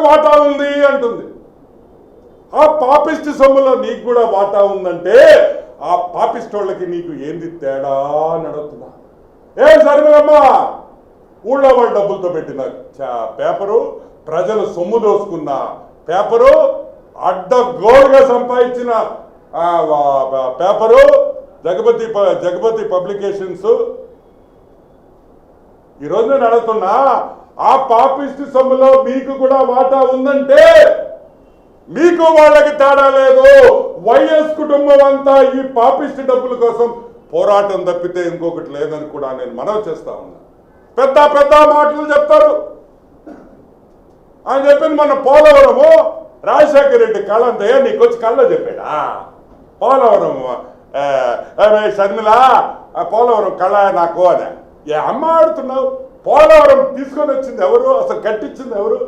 వాటా ఉంది అంటుంది. ఆ పాపిస్ట్ సొమ్ములో నీకు కూడా వాటా ఉందంటే ఆ పాపిస్ట్ వాళ్ళకి నీకు ఏంది తేడా అని అడుగుతున్నా. ఏం సరిమేమ్మా, ఊళ్ళో వాళ్ళ డబ్బులతో పెట్టిన పేపరు, ప్రజలు సొమ్ము దోసుకున్న పేపరు, అడ్డగోలుగా సంపాదించిన పేపరు, జగపతి పబ్లికేషన్స్. ఈరోజు నేను అడుగుతున్నా, ఆ పాపిస్ట్ సొమ్ములో మీకు కూడా వాటా ఉందంటే మీకు వాళ్ళకి తేడా లేదు. వైఎస్ కుటుంబం అంతా ఈ పాపిస్ట్ డబ్బుల కోసం పోరాటం తప్పితే ఇంకొకటి లేదని కూడా నేను మనవి చేస్తా ఉన్నా. పెద్ద పెద్ద మాటలు చెప్తారు. ఆయన చెప్పింది మన పోలవరము రాజశేఖర రెడ్డి కళ అంతయ్యా, నీకు వచ్చి కళ్ళ చెప్పాడా? పోలవరం షర్మిల పోలవరం కళ నాకు అనే ఏ అమ్మ ఆడుతున్నావు? పోలవరం తీసుకొని వచ్చింది ఎవరు? అసలు కట్టించింది ఎవరు?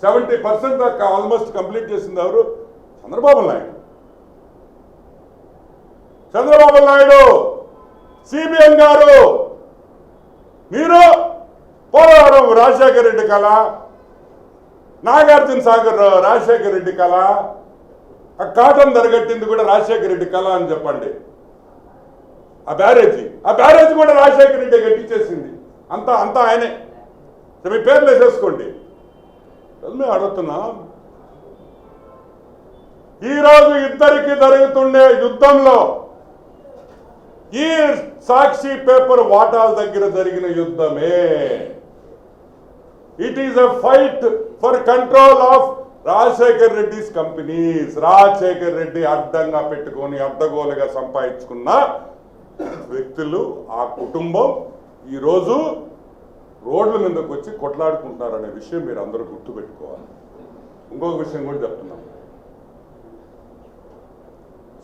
70% దాకా ఆల్మోస్ట్ కంప్లీట్ చేసింది ఎవరు? చంద్రబాబు నాయుడు, సిబిఎం గారు. మీరు పోలవరం రాజశేఖర రెడ్డి కళ, నాగార్జున సాగర్ రాజశేఖర రెడ్డి కళ, ఆ కాటన్ ధరగట్టింది కూడా రాజశేఖర రెడ్డి కళ అని చెప్పండి. ఆ బ్యారేజీ కూడా రాజశేఖర రెడ్డి కట్టించేసింది. అంతా ఆయనే. మీ పేర్లు వేసేసుకోండి. మేము అడుగుతున్నా, ఈరోజు ఇద్దరికి జరుగుతుండే యుద్ధంలో ఈ సాక్షి పేపర్ వాటాల దగ్గర జరిగిన యుద్ధమే. It is a fight for control of Rajasekhar Reddy's companies. Rajasekhar Reddy అడ్డంగా పెట్టుకొని అడ్డగోలుగా సంపాదించుకున్న వ్యక్తులు, ఆ కుటుంబం ఈరోజు రోడ్ల మీదకి వచ్చి కొట్లాడుకుంటున్నారనే విషయం మీరు అందరూ గుర్తుపెట్టుకోవాలి. ఇంకొక విషయం కూడా చెప్తున్నాం,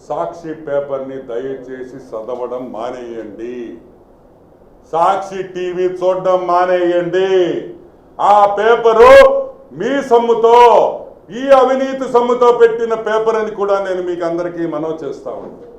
సాక్షి పేపర్ని దయచేసి చదవడం మానేయండి. సాక్షి టీవీ చూడడం మానేయండి. ఆ పేపరు మీ సొమ్ముతో, ఈ అవినీతి సొమ్ముతో పెట్టిన పేపర్ అని కూడా నేను మీకు అందరికీ మనవి చేస్తా ఉన్నాను.